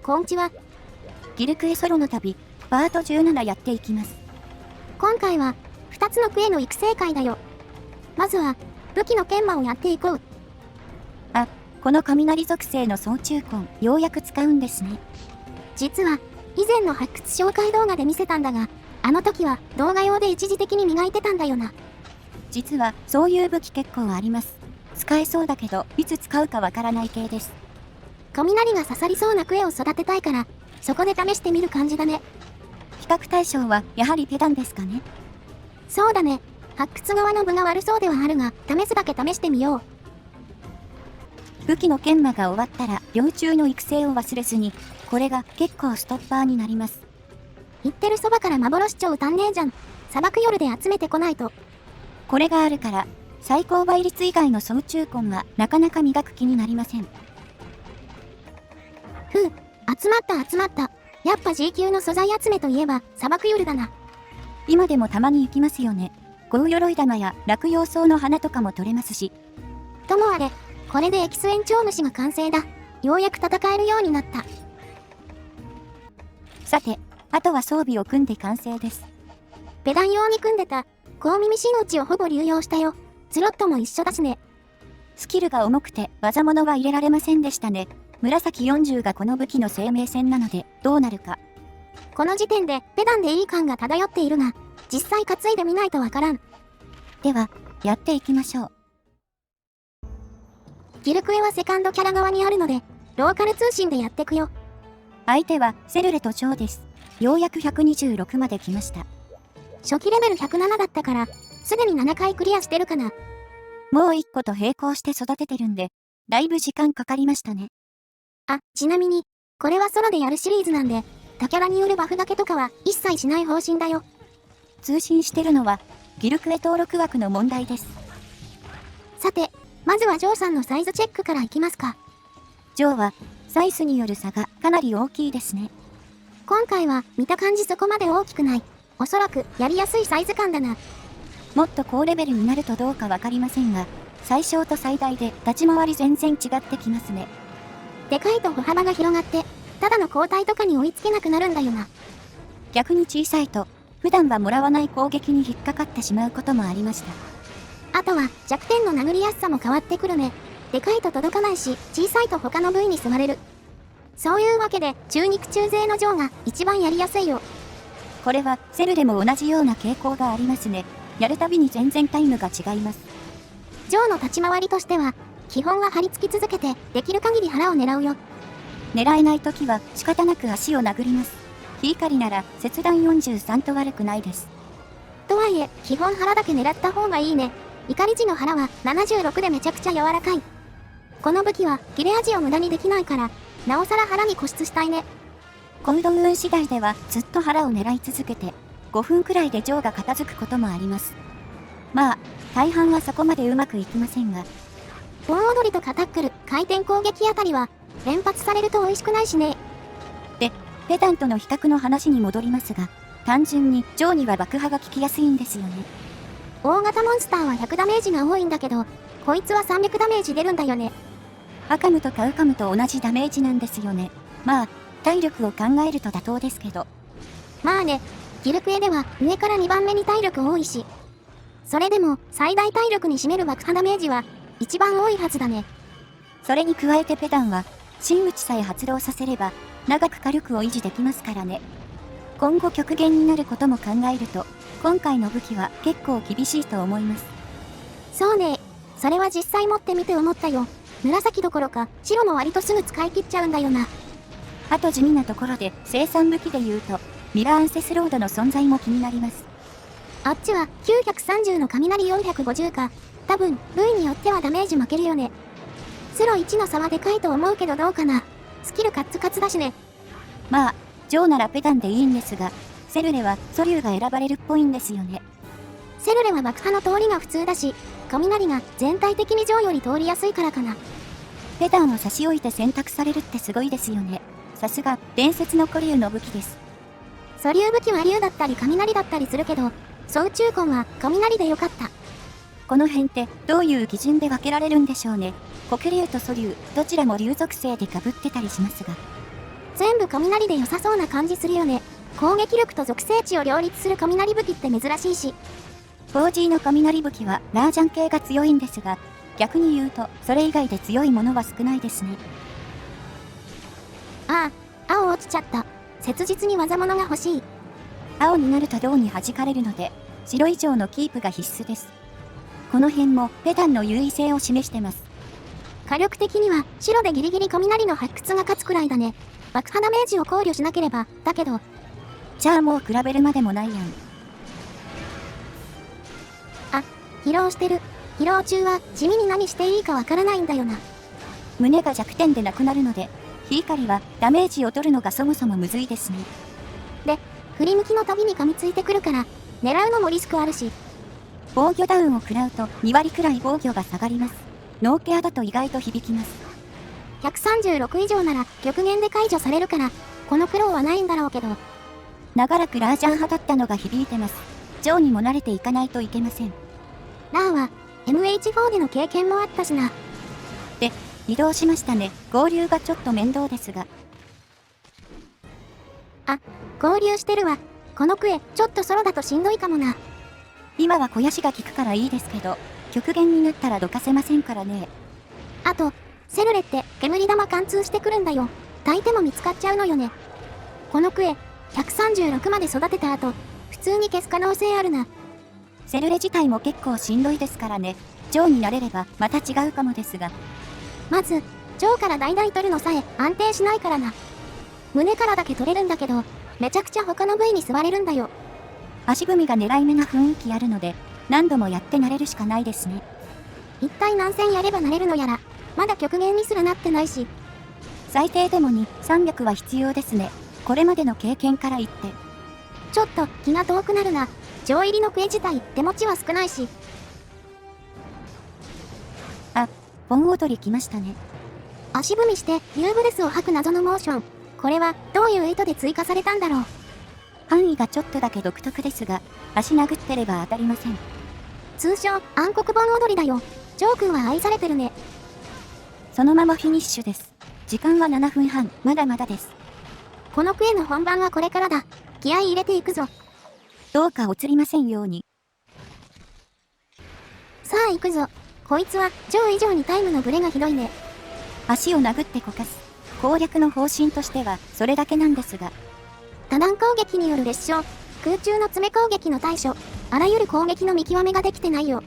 こんちは。ギルクエソロの旅、パート17やっていきます。今回は、2つのクエの育成会だよ。まずは、武器の研磨をやっていこう。あ、この雷属性の総中根、ようやく使うんですね。実は、以前の発掘紹介動画で見せたんだが、あの時は動画用で一時的に磨いてたんだよな。実は、そういう武器結構あります。使えそうだけど、いつ使うかわからない系です。雷が刺さりそうなクエを育てたいから、そこで試してみる感じだね。比較対象は、やはりペダンですかね。そうだね。発掘側の分が悪そうではあるが、試すだけ試してみよう。武器の研磨が終わったら、幼虫の育成を忘れずに、これが結構ストッパーになります。言ってるそばから幻鳥足んねえじゃん。砂漠夜で集めてこないと。これがあるから、最高倍率以外の総中根はなかなか磨く気になりません。ふう、集まった。やっぱ G 級の素材集めといえば砂漠夜だな。今でもたまに行きますよね。ゴウヨロイ玉や落葉草の花とかも取れますし。ともあれ、これでエキス延長虫が完成だ。ようやく戦えるようになった。さて、あとは装備を組んで完成です。ペダン用に組んでた、光耳真打ちをほぼ流用したよ。スロットも一緒だしね。スキルが重くて技物は入れられませんでしたね。紫40がこの武器の生命線なので、どうなるか。この時点でペダンでいい感が漂っているが、実際担いでみないとわからん。では、やっていきましょう。ギルクエはセカンドキャラ側にあるので、ローカル通信でやってくよ。相手はセルレとジョーです。ようやく126まで来ました。初期レベル107だったから、すでに7回クリアしてるかな。もう1個と並行して育ててるんで、だいぶ時間かかりましたね。あ、ちなみに、これはソロでやるシリーズなんで、他キャラによるバフがけとかは一切しない方針だよ。通信してるのは、ギルクエ登録枠の問題です。さて、まずはジョーさんのサイズチェックからいきますか。ジョーは、サイズによる差がかなり大きいですね。今回は見た感じそこまで大きくない。おそらくやりやすいサイズ感だな。もっと高レベルになるとどうかわかりませんが、最小と最大で立ち回り全然違ってきますね。でかいと歩幅が広がって、ただの交代とかに追いつけなくなるんだよな。逆に小さいと、普段はもらわない攻撃に引っかかってしまうこともありました。あとは弱点の殴りやすさも変わってくるね。でかいと届かないし、小さいと他の部位に吸われる。そういうわけで、中肉中背のジョーが一番やりやすいよ。これはセルでも同じような傾向がありますね。やるたびに全然タイムが違います。ジョーの立ち回りとしては、基本は張り付き続けて、できる限り腹を狙うよ。狙えないときは仕方なく足を殴ります。ヒーカリなら切断43と悪くないです。とはいえ、基本腹だけ狙った方がいいね。怒り時の腹は76でめちゃくちゃ柔らかい。この武器は切れ味を無駄にできないから、なおさら腹に固執したいね。コード運次第ではずっと腹を狙い続けて、5分くらいでジョーが片付くこともあります。まあ、大半はそこまでうまくいきませんが。盆踊りとかタックル、回転攻撃あたりは、連発されると美味しくないしね。で、ペダンとの比較の話に戻りますが、単純にジョーには爆破が効きやすいんですよね。大型モンスターは100ダメージが多いんだけど、こいつは300ダメージ出るんだよね。アカムとかウカムと同じダメージなんですよね。まあ、体力を考えると妥当ですけど。まあね、ギルクエでは上から2番目に体力多いし。それでも最大体力に占める爆破ダメージは一番多いはずだね。それに加えてペダンは、真打ちさえ発動させれば、長く火力を維持できますからね。今後極限になることも考えると、今回の武器は結構厳しいと思います。そうね、それは実際持ってみて思ったよ。紫どころか白も割とすぐ使い切っちゃうんだよな。あと地味なところで生産武器で言うと、ミラーアンセスロードの存在も気になります。あっちは930の雷450か。多分、部位によってはダメージ負けるよね。スロ1の差はでかいと思うけどどうかな。スキルカッツカツだしね。まあ、ジョーならペダンでいいんですが、セルレはソリューが選ばれるっぽいんですよね。セルレは爆破の通りが普通だし、雷が全体的にジョーより通りやすいからかな。ペダンを差し置いて選択されるってすごいですよね。さすが、伝説の古竜の武器です。素粒武器は竜だったり雷だったりするけど、総中根は雷でよかった。この辺ってどういう基準で分けられるんでしょうね。黒竜と素竜、どちらも竜属性で被ってたりしますが。全部雷で良さそうな感じするよね。攻撃力と属性値を両立する雷武器って珍しいし。4G の雷武器はラージャン系が強いんですが、逆に言うとそれ以外で強いものは少ないですね。ああ、青落ちちゃった。切実に技物が欲しい。青になると銅に弾かれるので、白以上のキープが必須です。この辺もペダンの優位性を示してます。火力的には白でギリギリ雷の発掘が勝つくらいだね。爆破ダメージを考慮しなければ、だけど。じゃあもう比べるまでもないやん。疲労してる。疲労中は地味に何していいかわからないんだよな。胸が弱点でなくなるので、火狩りはダメージを取るのがそもそもむずいですね。で、振り向きの度に噛みついてくるから、狙うのもリスクあるし。防御ダウンを食らうと2割くらい防御が下がります。ノーケアだと意外と響きます。136以上なら極限で解除されるから、この苦労はないんだろうけど。長らくラージャン派だったのが響いてます。ジョーにも慣れていかないといけません。ラーは MH4 での経験もあったしな。で、移動しましたね。合流がちょっと面倒ですが。合流してるわ。このクエ、ちょっとソロだとしんどいかもな。今は肥やしが効くからいいですけど、極限になったらどかせませんからね。あと、セルレって煙玉貫通してくるんだよ。炊いても見つかっちゃうのよね。このクエ、136まで育てた後、普通に消す可能性あるな。セルレ自体も結構しんどいですからね。ジョーになれればまた違うかもですが。まず、ジョーから代々取るのさえ安定しないからな。胸からだけ取れるんだけど、めちゃくちゃ他の部位に座れるんだよ。足踏みが狙い目な雰囲気あるので、何度もやって慣れるしかないですね。一体何戦やれば慣れるのやら、まだ極限にすらなってないし。最低でも2、300は必要ですね。これまでの経験から言って。ちょっと気が遠くなるな。上入りのクエ自体、手持ちは少ないし。盆踊り来ましたね。足踏みしてリューブレスを吐く謎のモーション。これはどういう意図で追加されたんだろう。範囲がちょっとだけ独特ですが、足殴ってれば当たりません。通称暗黒盆踊りだよ。ジョー君は愛されてるね。そのままフィニッシュです。時間は7分半、まだまだです。このクエの本番はこれからだ。気合い入れていくぞ。どうかお釣りませんように。さあ行くぞ。こいつはジョー以上にタイムのブレがひどいね。足を殴ってこかす。攻略の方針としてはそれだけなんですが。多段攻撃による裂傷、空中の詰め攻撃の対処、あらゆる攻撃の見極めができてないよ。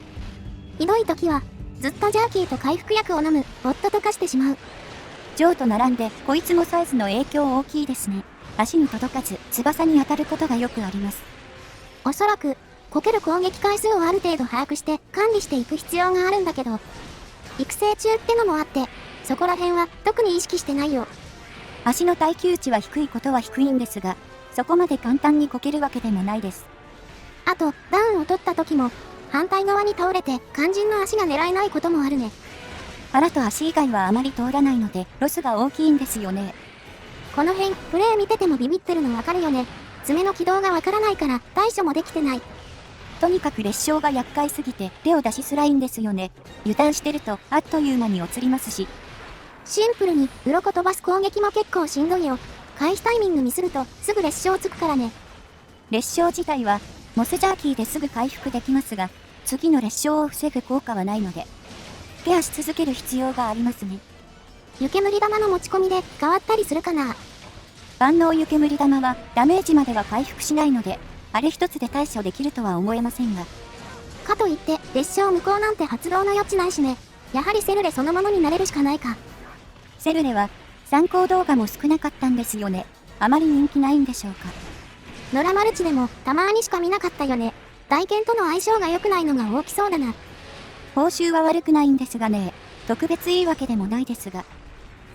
ひどい時は、ずっとジャーキーと回復薬を飲む、ボットと化してしまう。ジョーと並んで、こいつもサイズの影響大きいですね。足に届かず、翼に当たることがよくあります。おそらく、こける攻撃回数をある程度把握して管理していく必要があるんだけど、育成中ってのもあって、そこら辺は特に意識してないよ。足の耐久値は低いことは低いんですが、そこまで簡単にこけるわけでもないです。あと、ダウンを取った時も、反対側に倒れて肝心の足が狙えないこともあるね。腹と足以外はあまり通らないので、ロスが大きいんですよね。この辺、プレイ見ててもビビってるのわかるよね。爪の軌道がわからないから対処もできてない。とにかく裂傷が厄介すぎて手を出しづらいんですよね。油断してるとあっという間に落ちりますし。シンプルに鱗飛ばす攻撃も結構しんどいよ。開始タイミングミスるとすぐ裂傷つくからね。裂傷自体はモスジャーキーですぐ回復できますが、次の裂傷を防ぐ効果はないので、ケアし続ける必要がありますね。湯煙玉の持ち込みで変わったりするかな。万能湯煙玉はダメージまでは回復しないので、あれ一つで対処できるとは思えませんが。かといって裂傷無効なんて発動の余地ないしね。やはりセルレそのものになれるしかないか。セルレは参考動画も少なかったんですよね。あまり人気ないんでしょうか。野良マルチでもたまにしか見なかったよね。大剣との相性が良くないのが大きそうだな。報酬は悪くないんですがね。特別いいわけでもないですが。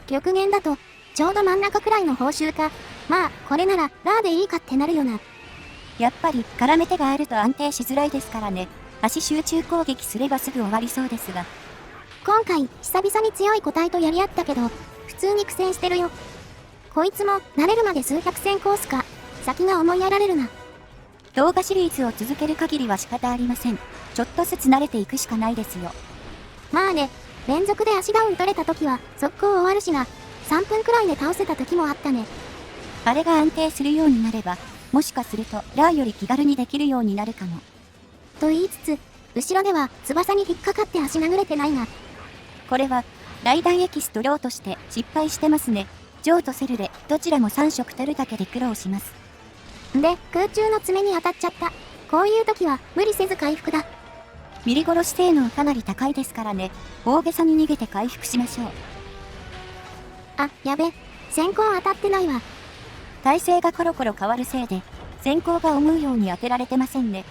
極限だと、ちょうど真ん中くらいの報酬か。まあ、これなら、ラーでいいかってなるよな。やっぱり、絡め手があると安定しづらいですからね。足集中攻撃すればすぐ終わりそうですが。今回、久々に強い個体とやり合ったけど、普通に苦戦してるよ。こいつも、慣れるまで数百戦コースか。先が思いやられるな。動画シリーズを続ける限りは仕方ありません。ちょっとずつ慣れていくしかないですよ。まあね、連続で足ダウン取れた時は、速攻終わるしな。3分くらいで倒せた時もあったね。あれが安定するようになれば、もしかするとラーより気軽にできるようになるかも。と言いつつ、後ろでは翼に引っかかって足殴れてないが。これは、ライダーエキスとローとして失敗してますね。ジョーとセルでどちらも3色取るだけで苦労します。で、空中の爪に当たっちゃった。こういう時は無理せず回復だ。ミリ殺し性能かなり高いですからね。大げさに逃げて回復しましょう。あ、やべ。先行当たってないわ。体勢がコロコロ変わるせいで、先行が思うように当てられてませんね。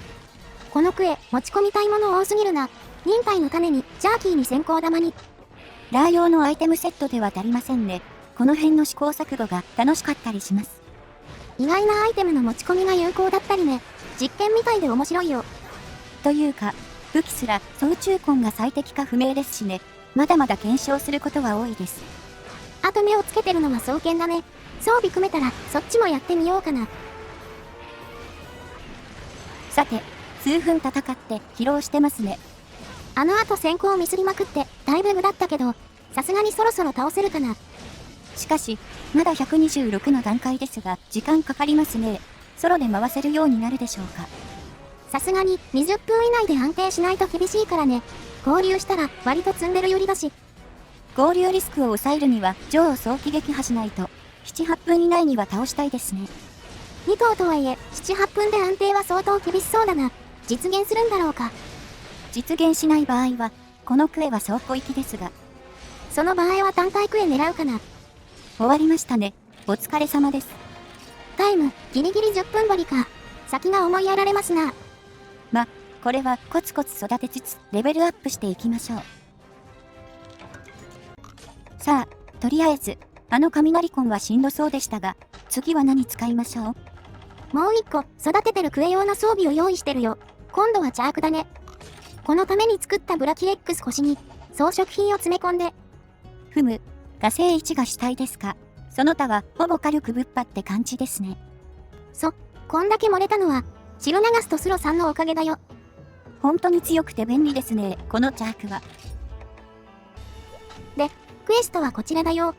このクエ、持ち込みたいもの多すぎるな。忍耐の種に、ジャーキーに先行玉に。ラー用のアイテムセットでは足りませんね。この辺の試行錯誤が楽しかったりします。意外なアイテムの持ち込みが有効だったりね。実験みたいで面白いよ。というか、武器すら総中根が最適か不明ですしね。まだまだ検証することは多いです。あと目をつけてるのは双剣だね。装備組めたらそっちもやってみようかな。さて、数分戦って疲労してますね。あの後先行ミスりまくってだいぶ無だったけど、さすがにそろそろ倒せるかな。しかし、まだ126の段階ですが、時間かかりますね。ソロで回せるようになるでしょうか。さすがに20分以内で安定しないと厳しいからね。合流したら割と積んでる寄りだし。合流リスクを抑えるには、ジョーを早期撃破しないと、7、8分以内には倒したいですね。2頭とはいえ、7、8分で安定は相当厳しそうだな。実現するんだろうか。実現しない場合は、このクエは倉庫行きですが。その場合は単体クエ狙うかな。終わりましたね。お疲れ様です。タイム、ギリギリ10分張りか。先が思いやられますな。これはコツコツ育てつつ、レベルアップしていきましょう。さあ、とりあえず、あの雷コンはしんどそうでしたが、次は何使いましょう？もう一個、育ててるクエ用の装備を用意してるよ。今度はチャークだね。このために作ったブラキ X 腰に、装飾品を詰め込んで。ふむ、火星1が主体ですか。その他は、ほぼ火力ぶっぱって感じですね。こんだけ漏れたのは、シロナガスとスロさんのおかげだよ。本当に強くて便利ですね、このチャークは。で、クエストはこちらだよ。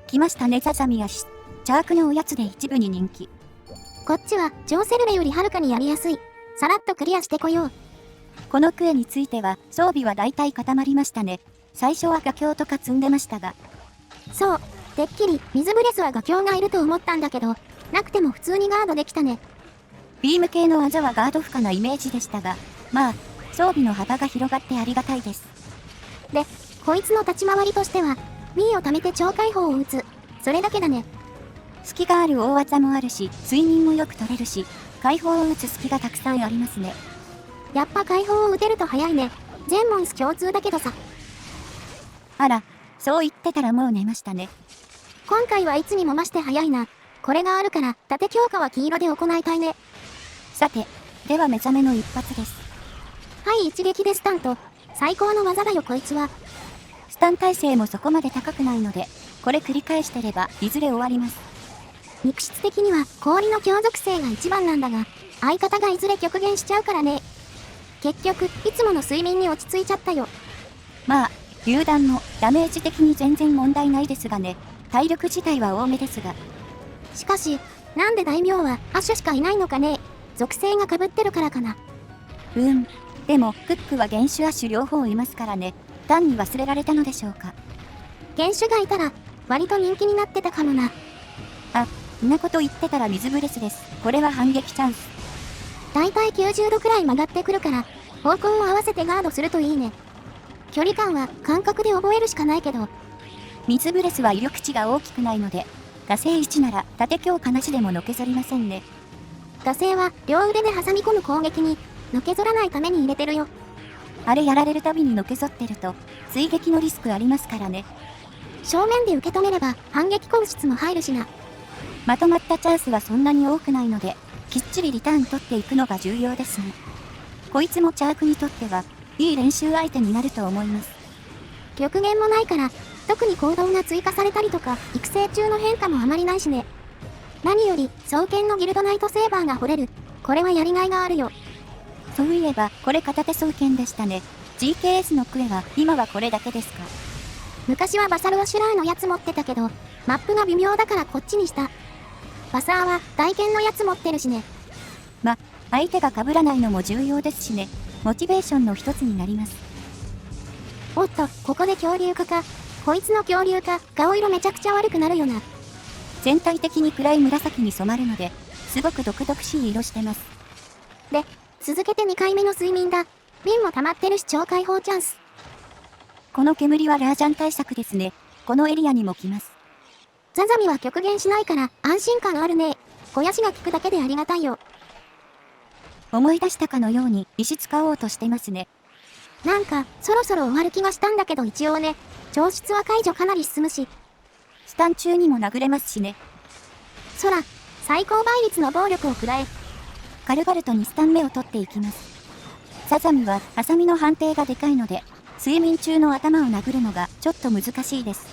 来ましたね、ザザミアシス。チャークのおやつで一部に人気。こっちは、ジョーセルレよりはるかにやりやすい。さらっとクリアしてこよう。このクエについては、装備は大体固まりましたね。最初は画境とか積んでましたが。そう、てっきり、水ブレスは画境がいると思ったんだけど、なくても普通にガードできたね。ビーム系の技はガード負荷なイメージでしたが、まあ、装備の幅が広がってありがたいです。で、こいつの立ち回りとしては、B を貯めて超解放を打つ。それだけだね。隙がある大技もあるし、睡眠もよく取れるし、解放を打つ隙がたくさんありますね。やっぱ解放を打てると早いね。全モンス共通だけどさ。あら、そう言ってたらもう寝ましたね。今回はいつにも増して早いな。これがあるから、盾強化は黄色で行いたいね。さて、では目覚めの一発です。はい、一撃でスタント。最高の技だよこいつは。スタン耐性もそこまで高くないので、これ繰り返してれば、いずれ終わります。肉質的には氷の強属性が一番なんだが、相方がいずれ極限しちゃうからね。結局、いつもの睡眠に落ち着いちゃったよ。まあ、榴弾もダメージ的に全然問題ないですがね、体力自体は多めですが。しかし、なんで大名はアッシュしかいないのかね。属性が被ってるからかな。でも、クックは原種アッシュ両方いますからね、単に忘れられたのでしょうか。原種がいたら、割と人気になってたかもな。んなこと言ってたら水ブレスです。これは反撃チャンス。だいたい90度くらい曲がってくるから、方向を合わせてガードするといいね。距離感は感覚で覚えるしかないけど、水ブレスは威力値が大きくないので、火星1なら盾強化なしでものけぞりませんね。火星は両腕で挟み込む攻撃に、のけぞらないために入れてるよ。あれやられるたびにのけぞってると、追撃のリスクありますからね。正面で受け止めれば反撃攻出も入るしな。まとまったチャンスはそんなに多くないので、きっちりリターン取っていくのが重要ですね。こいつもチャークにとっては、いい練習相手になると思います。極限もないから、特に行動が追加されたりとか、育成中の変化もあまりないしね。何より、双剣のギルドナイトセーバーが掘れる。これはやりがいがあるよ。そういえば、これ片手双剣でしたね。GKS のクエは、今はこれだけですか？昔はバサルワシュラーのやつ持ってたけど、マップが微妙だからこっちにした。バサーは大剣のやつ持ってるしね。相手が被らないのも重要ですしね。モチベーションの一つになります。おっと、ここで恐竜化か。こいつの恐竜化、顔色めちゃくちゃ悪くなるよな。全体的に暗い紫に染まるので、すごく毒々しい色してます。で、続けて2回目の睡眠だ。瓶も溜まってるし超解放チャンス。この煙はラージャン対策ですね。このエリアにも来ます。ザザミは極限しないから安心感あるね。肥やしが効くだけでありがたいよ。思い出したかのように石使おうとしてますね。なんか、そろそろ終わる気がしたんだけど一応ね、調出は解除かなり進むし。スタン中にも殴れますしね。そら、最高倍率の暴力をくらえ。軽々と2スタン目を取っていきます。ザザミはハサミの判定がでかいので、睡眠中の頭を殴るのがちょっと難しいです。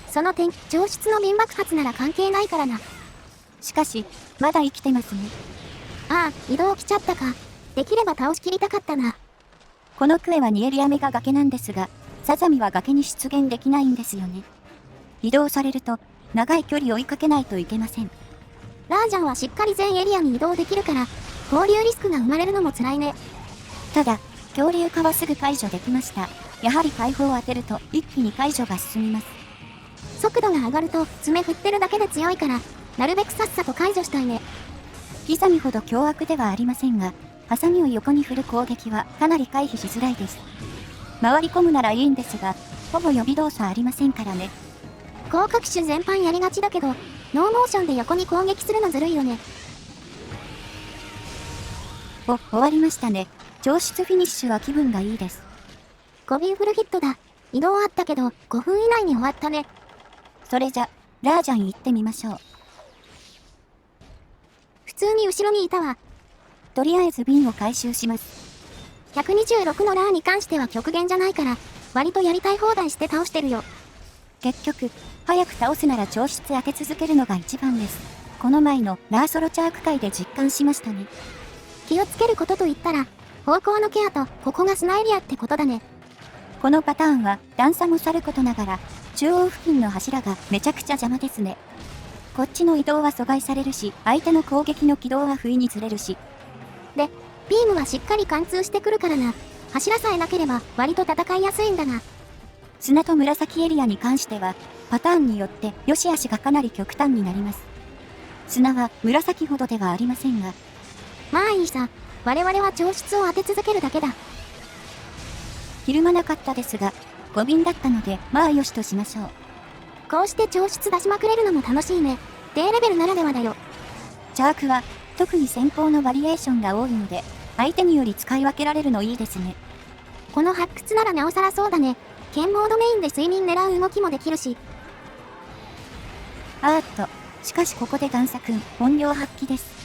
その点、調出の瓶爆発なら関係ないからな。しかし、まだ生きてますね。ああ、移動来ちゃったか。できれば倒しきりたかったな。このクエはニエリアメが崖なんですが、ザザミは崖に出現できないんですよね。移動されると、長い距離追いかけないといけません。ラージャンはしっかり全エリアに移動できるから、合流リスクが生まれるのも辛いね。ただ、恐竜化はすぐ解除できました。やはり解放を当てると一気に解除が進みます。速度が上がると爪振ってるだけで強いから、なるべくさっさと解除したいね。ギザミほど凶悪ではありませんが、ハサミを横に振る攻撃はかなり回避しづらいです。回り込むならいいんですが、ほぼ予備動作ありませんからね。高架機種全般やりがちだけど、ノーモーションで横に攻撃するのずるいよね。終わりましたね。調出フィニッシュは気分がいいです。5便フルヒットだ。移動あったけど、5分以内に終わったね。それじゃ、ラージャン行ってみましょう。普通に後ろにいたわ。とりあえず瓶を回収します。126のラーに関しては極限じゃないから、割とやりたい放題して倒してるよ。結局、早く倒すなら調出当て続けるのが一番です。この前のラーソロチャーク会で実感しましたね。気をつけることと言ったら、方向のケアとここが砂エリアってことだね。このパターンは段差もさることながら、中央付近の柱がめちゃくちゃ邪魔ですね。こっちの移動は阻害されるし、相手の攻撃の軌道は不意にずれるし。で、ビームはしっかり貫通してくるからな。柱さえなければ割と戦いやすいんだな。砂と紫エリアに関しては、パターンによって良し悪しがかなり極端になります。砂は紫ほどではありませんが。まあいいさ。我々は調出を当て続けるだけだ。ひるまなかったですが、5便だったので、まあよしとしましょう。こうして調出出しまくれるのも楽しいね。低レベルならではだよ。チャークは、特に戦法のバリエーションが多いので、相手により使い分けられるのいいですね。この発掘ならなおさらそうだね。剣モードメインで睡眠狙う動きもできるし。しかしここで段差くん、本領発揮です。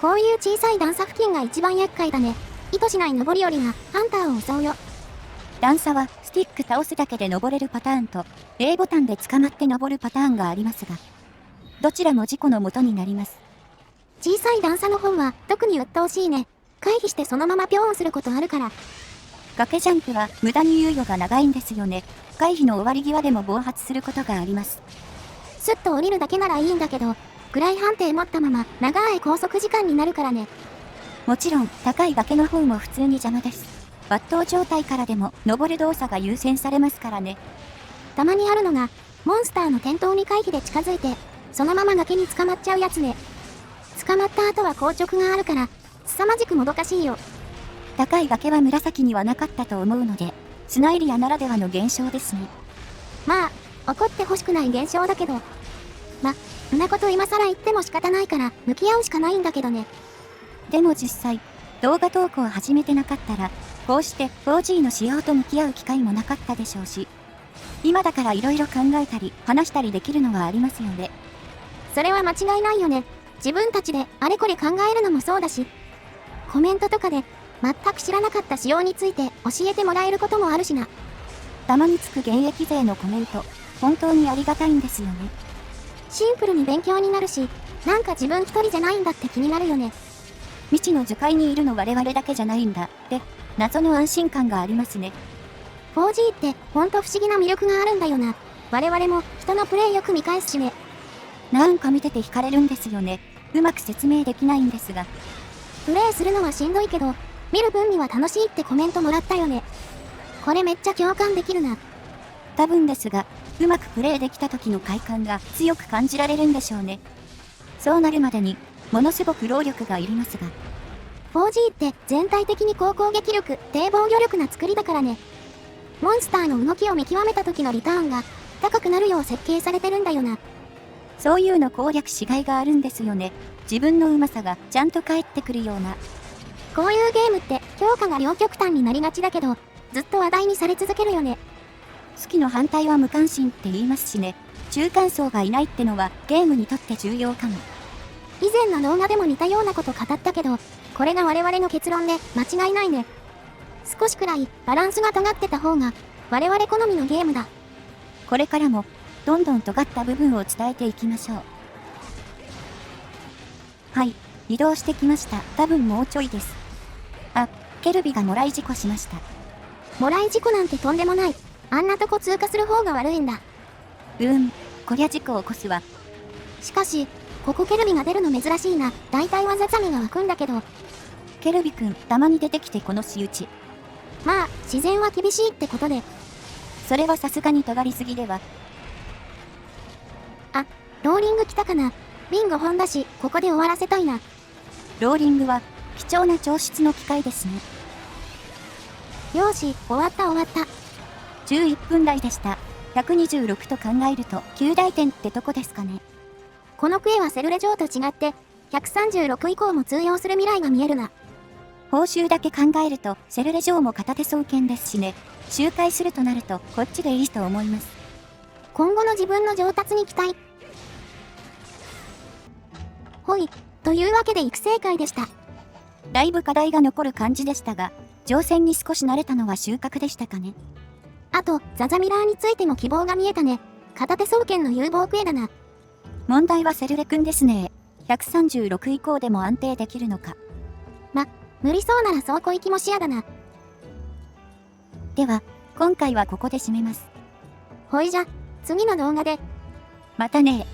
こういう小さい段差付近が一番厄介だね。意図しない登り降りがハンターを襲うよ。段差はスティック倒すだけで登れるパターンと A ボタンで捕まって登るパターンがありますが、どちらも事故の元になります。小さい段差の方は特に鬱陶しいね。回避してそのままピョーンすることあるから。崖ジャンプは無駄に猶予が長いんですよね。回避の終わり際でも暴発することがあります。スッと降りるだけならいいんだけど、位判定持ったまま長い拘束時間になるからね。もちろん高い崖の方も普通に邪魔です。抜刀状態からでも登る動作が優先されますからね。たまにあるのが、モンスターの転倒に回避で近づいて、そのまま崖に捕まっちゃうやつね。捕まった後は硬直があるから、凄まじくもどかしいよ。高い崖は紫にはなかったと思うので、砂エリアならではの現象ですね。まあ、起こってほしくない現象だけど。んなこと今更言っても仕方ないから、向き合うしかないんだけどね。でも実際、動画投稿を始めてなかったら、こうして 4G の仕様と向き合う機会もなかったでしょうし、今だから色々考えたり、話したりできるのはありますよね。それは間違いないよね。自分たちであれこれ考えるのもそうだし、コメントとかで全く知らなかった仕様について教えてもらえることもあるしな。たまにつく現役勢のコメント、本当にありがたいんですよね。シンプルに勉強になるし、なんか自分一人じゃないんだって気になるよね。未知の樹海にいるの我々だけじゃないんだって謎の安心感がありますね。 4G ってほんと不思議な魅力があるんだよな。我々も人のプレイよく見返すしね。なんか見てて惹かれるんですよね。うまく説明できないんですが。プレイするのはしんどいけど、見る分には楽しいってコメントもらったよね。これめっちゃ共感できるな。多分ですが、うまくプレイできた時の快感が強く感じられるんでしょうね。そうなるまでに、ものすごく労力がいりますが。4G って全体的に高攻撃力、低防御力な作りだからね。モンスターの動きを見極めた時のリターンが高くなるよう設計されてるんだよな。そういうの攻略しがいがあるんですよね。自分のうまさがちゃんと返ってくるような。こういうゲームって評価が両極端になりがちだけど、ずっと話題にされ続けるよね。好きの反対は無関心って言いますしね。中間層がいないってのはゲームにとって重要かも。以前の動画でも似たようなこと語ったけど、これが我々の結論で間違いないね。少しくらいバランスが尖ってた方が我々好みのゲームだ。これからもどんどん尖った部分を伝えていきましょう。はい、移動してきました。多分もうちょいです。あ、ケルビがもらい事故しました。もらい事故なんてとんでもない。あんなとこ通過する方が悪いんだ。こりゃ事故起こすわ。しかし、ここケルビが出るの珍しいな。大体はザザミが湧くんだけど。ケルビくん、たまに出てきてこの仕打ち。まあ、自然は厳しいってことで。それはさすがに尖りすぎでは。あ、ローリング来たかな。ビン5本だし、ここで終わらせたいな。ローリングは貴重な調湿の機械ですね。よーし、終わった終わった。11分台でした。126と考えると9大点ってとこですかね。このクエはセルレ城と違って、136以降も通用する未来が見えるな。報酬だけ考えるとセルレ城も片手双剣ですしね。周回するとなるとこっちでいいと思います。今後の自分の上達に期待。ほい。というわけで育成会でした。だいぶ課題が残る感じでしたが、乗船に少し慣れたのは収穫でしたかね。あと、ザザミラーについても希望が見えたね。片手双剣の有望クエだな。問題はセルレくんですね。136以降でも安定できるのか。無理そうなら倉庫行きも視野だな。では、今回はここで締めます。ほいじゃ、次の動画で。またね。